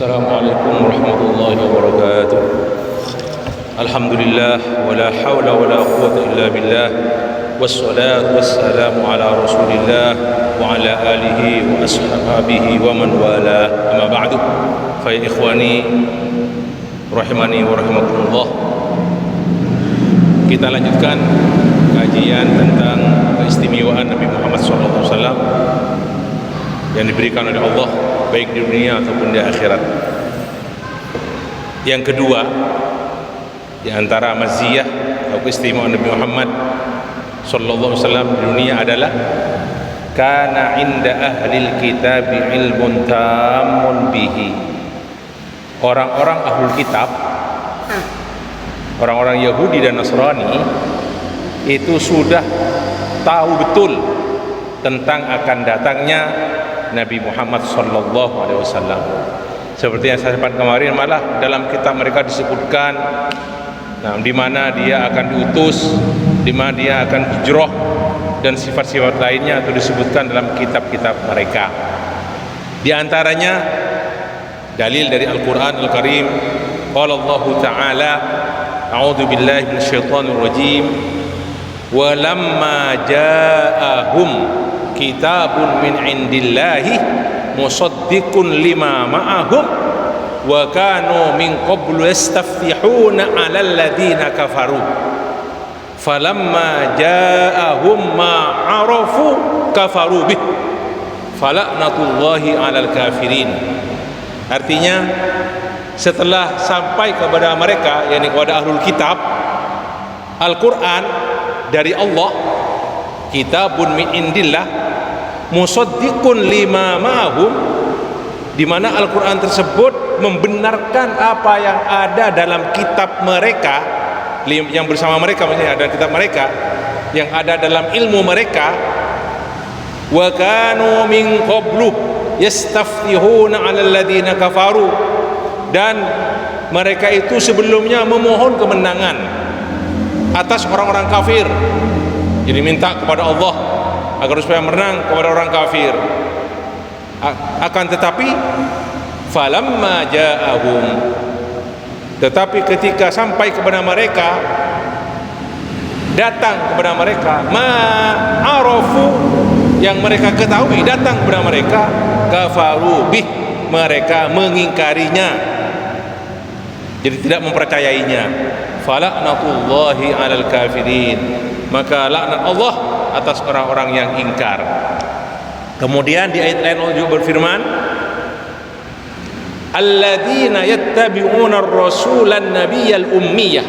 Assalamualaikum warahmatullahi wabarakatuh. Alhamdulillah wala haula wala quwwata illa billah. Wassalatu wassalamu ala Rasulillah wa ala alihi wa ashabihi wa man wala. Amma ba'du. Fa ya ikhwani rahimani wa rahimakumullah. Kita lanjutkan kajian tentang keistimewaan Nabi Muhammad SAW yang diberikan oleh Allah baik di dunia ataupun di akhirat. Yang kedua, di antara maziyah atau keistimewaan Nabi Muhammad sallallahu alaihi wasallam di dunia adalah kana inda ahlil kitab ilmun tamun bihi. Orang-orang ahlul kitab, orang-orang Yahudi dan Nasrani itu sudah tahu betul tentang akan datangnya Nabi Muhammad sallallahu alaihi wasallam. Seperti yang saya sampaikan kemarin, malah dalam kitab mereka disebutkan di mana dia akan diutus, di mana dia akan hijrah dan sifat-sifat lainnya itu disebutkan dalam kitab-kitab mereka. Di antaranya dalil dari Al-Qur'an Al-Karim, qala Allah Ta'ala, a'udzu billahi minasyaitonir rajim, wa lamma ja'ahum kitabun min indillahi musaddiqun lima ma'ahum wa kanu min qablu yastaftihuna 'alal ladina kafaru falamma ja'ahum ma 'arafu kafaru bih fala'natullahi 'alal kafirin. Artinya, setelah sampai kepada mereka, yakni kepada ahlul kitab, Al-Qur'an dari Allah, kitabun min indillah musaddiqun lima ma'ahum, di mana Al-Qur'an tersebut membenarkan apa yang ada dalam kitab mereka, yang bersama mereka, maksudnya ada kitab mereka, yang ada dalam ilmu mereka. Wa kanu min qablu yastaftihuna 'alal ladina kafaru, dan mereka itu sebelumnya memohon kemenangan atas orang-orang kafir. Jadi minta kepada Allah agar supaya menang kepada orang kafir. Akan tetapi falamma ja'ahum, tetapi ketika sampai kepada mereka, datang kepada mereka, ma'arafu, yang mereka ketahui datang kepada mereka, kafaru bih, mereka mengingkarinya, jadi tidak mempercayainya. Fala'natullahi 'alal kafirin, maka laknat Allah atas orang-orang yang ingkar. Kemudian di ayat lain Allah juga berfirman, alladzina yattabi'una ar-rasulan nabiyyal ummiyah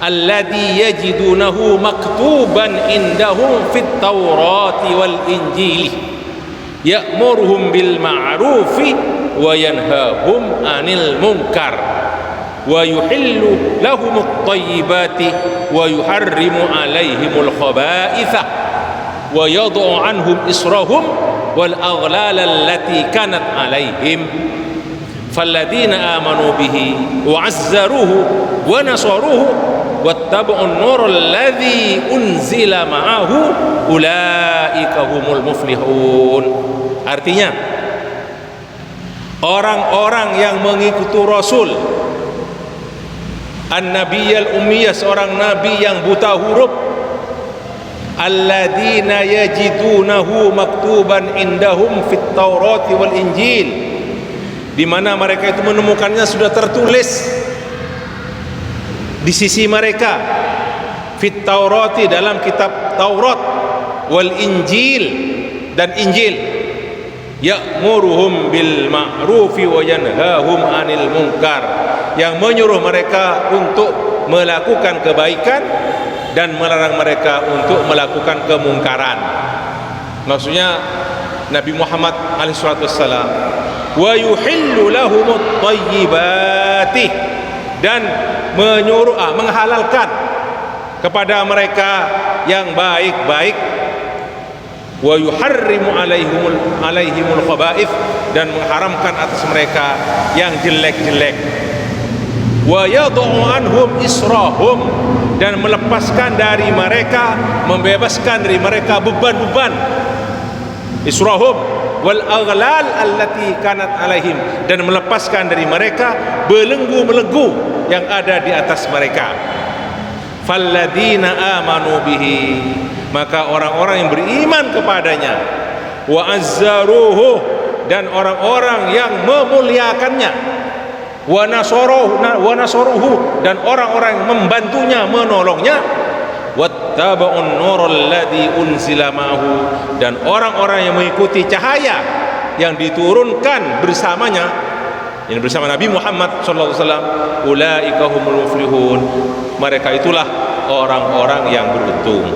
alladzi yajidunahu maktuban indahum fit taurati wal injili ya'muruhum bil ma'rufi wa yanhahum 'anil munkar wa yuhillu lahumut thayyibati wa yuharrimu 'alaihimul khaba'itha wa yad'u 'anhum israhum wal aghlal allati kanat 'alaihim falladhina amanu bihi wa 'azzaruhu wa nasaruhu wattaba'un nurul ladzi unzila ma'ahu ulaika humul muflihun. Artinya, orang-orang yang mengikuti Rasul An-Nabiyyal Ummiyah, seorang nabi yang buta huruf, alladzina yajidunahu maktuban indahum fit taurati wal injil, di mana mereka itu menemukannya sudah tertulis di sisi mereka, fit taurati, dalam kitab Taurat, wal injil, dan Injil, ya'muruhum bil ma'rufi wa yanhahum 'anil munkar, yang menyuruh mereka untuk melakukan kebaikan dan melarang mereka untuk melakukan kemungkaran. Maksudnya Nabi Muhammad alaihissalam, wa yuhillu lahumut thayyibati, dan menyuruh menghalalkan kepada mereka yang baik-baik, wa yuharrimu alaihimul khaba'ith, dan mengharamkan atas mereka yang jelek-jelek, wa yad'u anhum israhum, dan melepaskan dari mereka, membebaskan dari mereka beban-beban, israhum wal aghlal allati kanat alaihim, dan melepaskan dari mereka belenggu-belenggu yang ada di atas mereka. Falladzina amanu bihi, maka orang-orang yang beriman kepadanya, wa azzaruhu, dan orang-orang yang memuliakannya, wa nasaruhu, dan orang-orang yang membantunya, menolongnya, wattaba'un nurul ladzi unzila ma'ahu, dan orang-orang yang mengikuti cahaya yang diturunkan bersamanya, yang bersama Nabi Muhammad sallallahu alaihi wasallam, ulaika humul muflihun, mereka itulah orang-orang yang beruntung.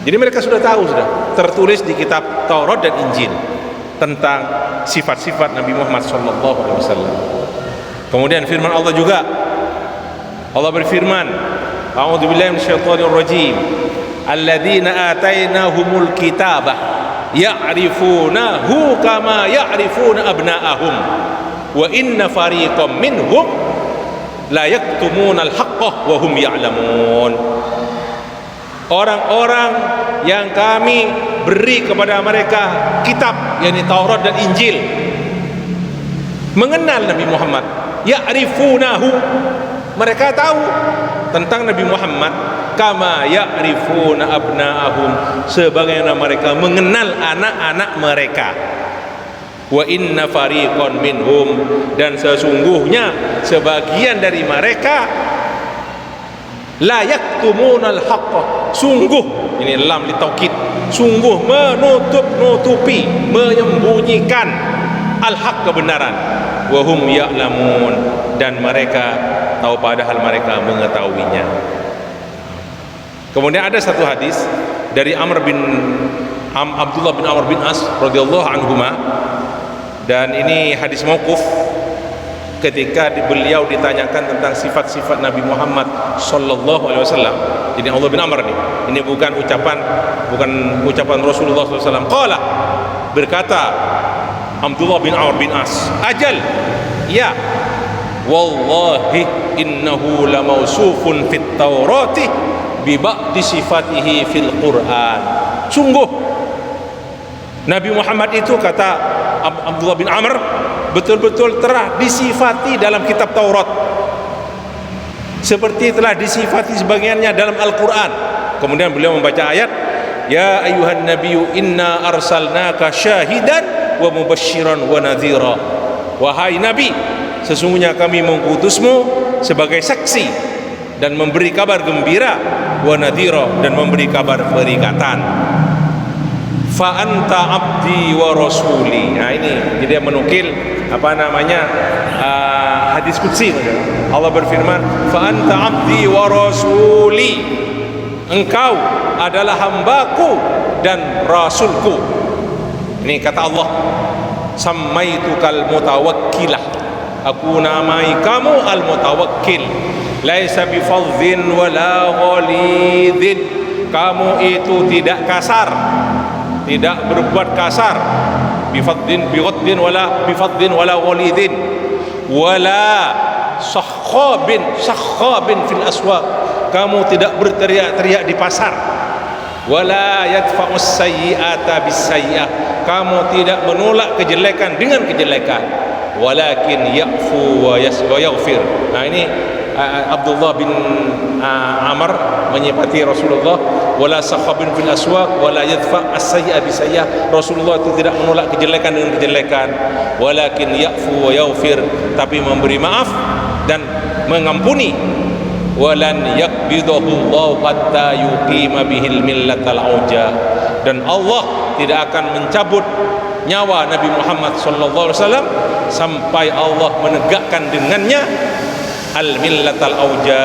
Jadi mereka sudah tahu, sudah tertulis di kitab Taurat dan Injil tentang sifat-sifat Nabi Muhammad sallallahu alaihi wasallam. Kemudian firman Allah juga, Allah berfirman, a'udzubillahi minasyaitonir rajim, alladzina atainahumul kitaba ya'rifunahu kama ya'rifuna abna'ahum wa inna fariqam minhum la yaktumunal haqqa wa hum ya'lamun. Orang-orang yang kami beri kepada mereka kitab, yakni Taurat dan Injil, mengenal Nabi Muhammad. Ya'rifunahu, mereka tahu tentang Nabi Muhammad, kama ya'rifuna abna'ahum, sebagaimana mereka mengenal anak-anak mereka. Wa inna fariqan minhum, dan sesungguhnya sebagian dari mereka, la yaktumunal haqqa, sungguh, ini lam li taukid, sungguh menutupi, menyembunyikan al-haq, kebenaran, wa hum ya'lamun, dan mereka tahu padahal mereka mengetahuinya. Kemudian ada satu hadis dari Abdullah bin Amr bin As radhiyallahu anhuma, dan ini hadis mauquf, ketika beliau ditanyakan tentang sifat-sifat Nabi Muhammad sallallahu alaihi wasallam. Jadi Abdullah bin Amr ini bukan ucapan Rasulullah sallallahu alaihi wasallam. Qala, berkata Abdullah bin Amr bin As, ajal, ya, wallahi innahu lamausufun fit Taurati bi ba'di sifatihi fil Quran. Sungguh Nabi Muhammad itu, kata Abdullah bin Amr, betul-betul telah disifati dalam kitab Taurat seperti telah disifati sebagiannya dalam Al-Quran. Kemudian beliau membaca ayat, ya ayyuhan nabiyyu inna arsalnaka syahidan wa mubasysyiran wa nadhira. Wahai Nabi, sesungguhnya kami mengutusmu sebagai saksi dan memberi kabar gembira, wa nadhira, dan memberi kabar peringatan. Fa anta abdi wa rasuli. Nah ini jadi menukil hadis qudsi. Allah berfirman, fa anta abdi wa rasuli, engkau adalah hambaku dan rasulku. Ini kata Allah, samaitukal mutawakkilah, aku namai kamu al mutawakkil, laisa bifadhin wala ghalidhin, kamu itu tidak kasar, tidak berbuat kasar, bifadhin wala ghalidhin, wala sakhabin fil aswaq, kamu tidak berteriak-teriak di pasar, wala yadfa'us sayyi'ata bis sayyi'ah, kamu tidak menolak kejelekan dengan kejelekan, walakin ya'fu wa yaghfir. Nah ini Abdullah bin Amr menyifati Rasulullah, wala sakhabin fil aswaq wala yadfa as-sayyi'a bisayyi'ah. Rasulullah itu tidak menolak kejelekan dengan kejelekan, walakin ya'fu wa yaghfir, tapi memberi maaf dan mengampuni. Walan yakbidahu Allah hatta yuqima bihil millatal auja, dan Allah tidak akan mencabut nyawa Nabi Muhammad sallallahu alaihi wasallam sampai Allah menegakkan dengannya al-millatal auja,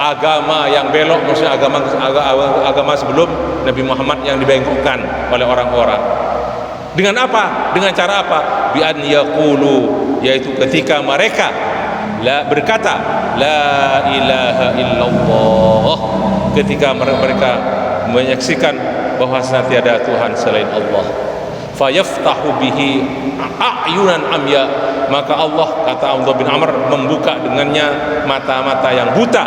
agama yang belok, maksudnya agama sebelum Nabi Muhammad yang dibengkokkan oleh orang-orang. Dengan apa? Dengan cara apa? Bi an yaqulu, yaitu ketika mereka berkata la ilaha illallah, ketika mereka menyaksikan bahwa tiada Tuhan selain Allah. Fayaftahu bihi a'yunan amya, maka Allah, kata Abdullah bin Amr, membuka dengannya mata-mata yang buta,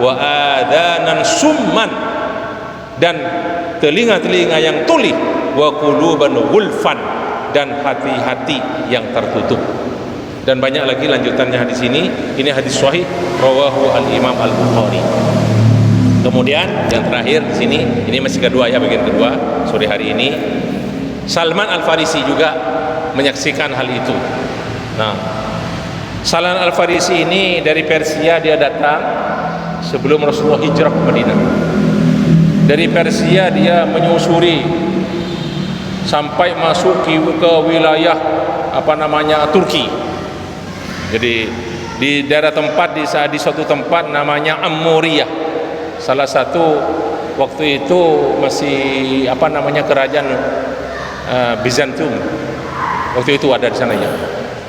wa adanan summan, dan telinga-telinga yang tuli, wa quluban ghulfan, dan hati-hati yang tertutup. Dan banyak lagi lanjutannya hadis ini. Ini hadis sahih rawahu al-Imam Al-Bukhari. Kemudian yang terakhir di sini, ini masih kedua ya, bagian kedua sore hari ini. Salman Al-Farisi juga menyaksikan hal itu. Nah, Salman Al-Farisi ini dari Persia, dia datang sebelum Rasulullah hijrah ke Madinah. Dari Persia dia menyusuri sampai masuk ke wilayah Turki. Jadi di daerah tempat di suatu tempat namanya Amuriyah. Salah satu waktu itu masih kerajaan Bizantium. Waktu itu ada di sana ya.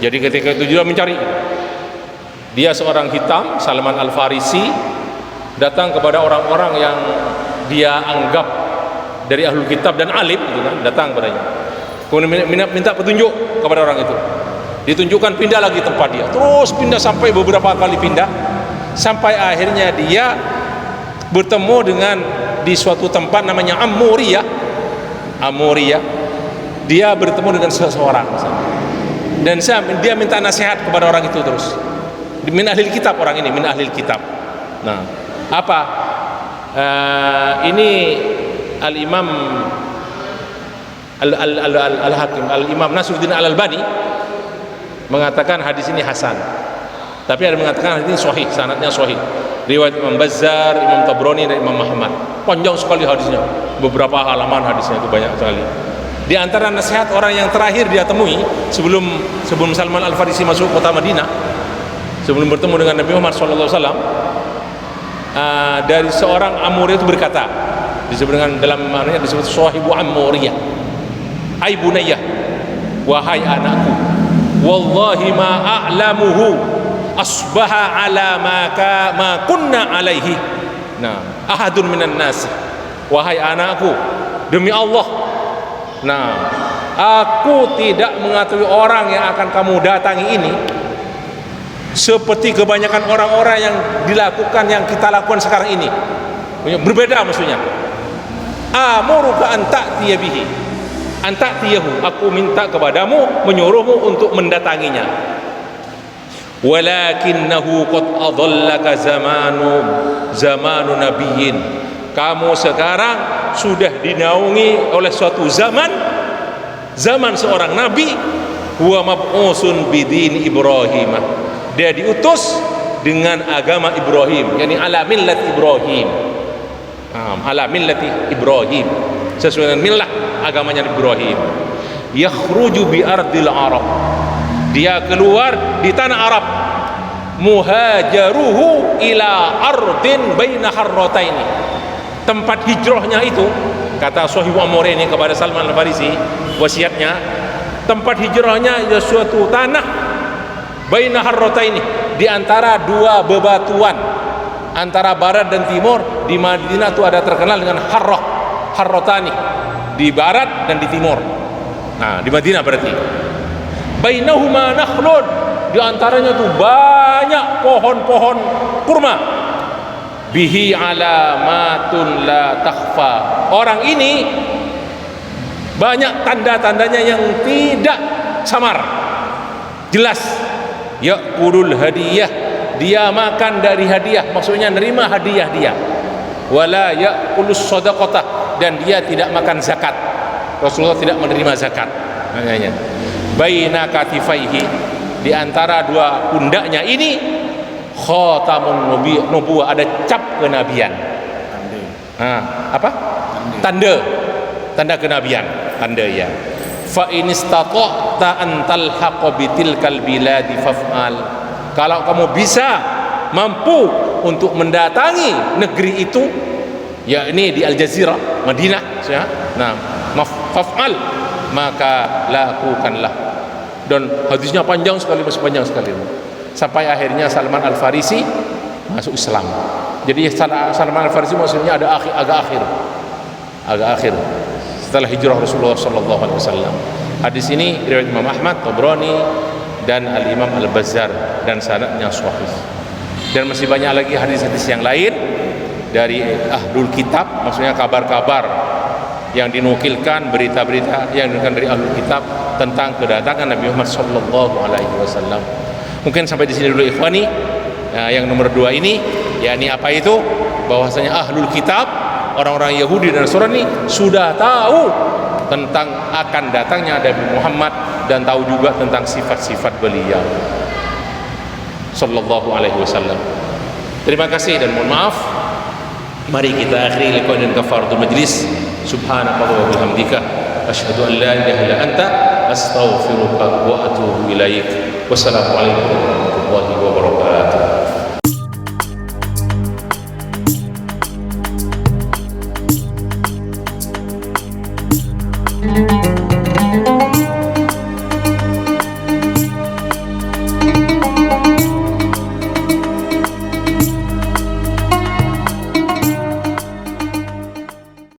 Jadi ketika itu juga mencari. Dia seorang hitam, Salman Al-Farisi, datang kepada orang-orang yang dia anggap dari ahlul kitab dan alim gitu kan, datang padanya. Kemudian minta petunjuk kepada orang itu. Ditunjukkan, pindah lagi tempat dia. Terus pindah sampai beberapa kali pindah, sampai akhirnya dia bertemu dengan di suatu tempat namanya Amuriyah. Dia bertemu dengan seseorang dan dia minta nasihat kepada orang itu terus. Min ahlil kitab, orang ini min ahlil kitab. Nah, apa? Ini Al-Imam Al-Hakim, Al-Imam Nasruddin Al-Albani mengatakan hadis ini hasan. Tapi ada mengatakan hadis ini sahih, sanadnya sahih. Riwayat Imam Bazzar, Imam Tabrani, dan Imam Ahmad. Panjang sekali hadisnya, beberapa halaman hadisnya itu banyak sekali. Di antara nasihat orang yang terakhir dia temui sebelum Salman Al-Farisi masuk kota Madinah, sebelum bertemu dengan Nabi Muhammad SAW, dari seorang Amuri itu berkata, disebut dengan dalam maknanya disebut sahibu Amuriyah, ai bunayyah, wahai anakku, wallahi ma a'lamuhu asbaha ala ma kunna alaihi. Nah, ahadun minan nas, wahai anakku, demi Allah, nah, aku tidak mengetahui orang yang akan kamu datangi ini seperti kebanyakan orang-orang yang dilakukan, yang kita lakukan sekarang ini. Berbeda maksudnya. Amuruka an ta'tiya bihi, an ta'tiyahu, aku minta kepadamu, menyuruhmu untuk mendatanginya. Walakinnahu qad adallaka zamanu nabiyyin, kamu sekarang sudah dinaungi oleh suatu zaman seorang nabi, huwa mab'usun bidin Ibrahim, dia diutus dengan agama Ibrahim, yakni ala millat Ibrahim, ala millati Ibrahim, sesuai dengan millah agamanya Ibrahim. Yakhruju bi ardil Arab, dia keluar di tanah Arab. Muhajaruhu ila ardin baina harrataini, tempat hijrahnya itu, kata Sahih Amur ini kepada Salman Al-Farisi, wasiatnya, tempat hijrahnya ya suatu tanah baina harrataini, di antara dua bebatuan, antara barat dan timur. Di Madinah itu ada terkenal dengan harrotani, di barat dan di timur. Nah, di Madinah berarti bainahuma nakhlun, di antaranya itu banyak pohon-pohon kurma. Bihi alamatun la takhfa, orang ini banyak tanda-tandanya yang tidak samar, jelas. Ya'kulul hadiyah, dia makan dari hadiah, maksudnya nerima hadiah dia. Wala ya'kulus shadaqatah, dan dia tidak makan zakat. Rasulullah tidak menerima zakat. Makanya baina katifaihi, di antara dua pundaknya ini, khatamun nubuwah, ada cap kenabian. Apa? Tanda kenabian, tanda ya. Fa in istata'ta an talhaqa bitilkal biladi faf'al, kalau kamu bisa mampu untuk mendatangi negeri itu, ya ini di Al-Jazirah Madinah ya. Nah, faf'al, maka lakukanlah. Dan hadisnya panjang sekali, masih panjang sekali, sampai akhirnya Salman Al-Farisi masuk Islam. Jadi Salman Al-Farisi maksudnya ada agak akhir setelah hijrah Rasulullah sallallahu alaihi wasallam. Hadis ini riwayat Imam Ahmad, Tabrani, dan Al-Imam Al-Bazzar, dan sanadnya sahih. Dan masih banyak lagi hadis-hadis yang lain dari ahlul kitab, maksudnya kabar-kabar yang dinukilkan, berita-berita yang dinukilkan dari Ahlul Kitab tentang kedatangan Nabi Muhammad sallallahu alaihi wasallam. Mungkin sampai di sini dulu ikhwani. Nah, yang nomor 2 ini yakni apa itu? Bahwasanya Ahlul Kitab, orang-orang Yahudi dan Nasrani sudah tahu tentang akan datangnya Nabi Muhammad dan tahu juga tentang sifat-sifat beliau sallallahu alaihi wasallam. Terima kasih dan mohon maaf. Mari kita akhiri liqa dan kafaratul majlis. Subhanallah wa bihamdika asyhadu an la ilaha illa anta astaghfiruka wa atubu ilaik. Wassalamualaikum warahmatullahi wabarakatuh. Thank you.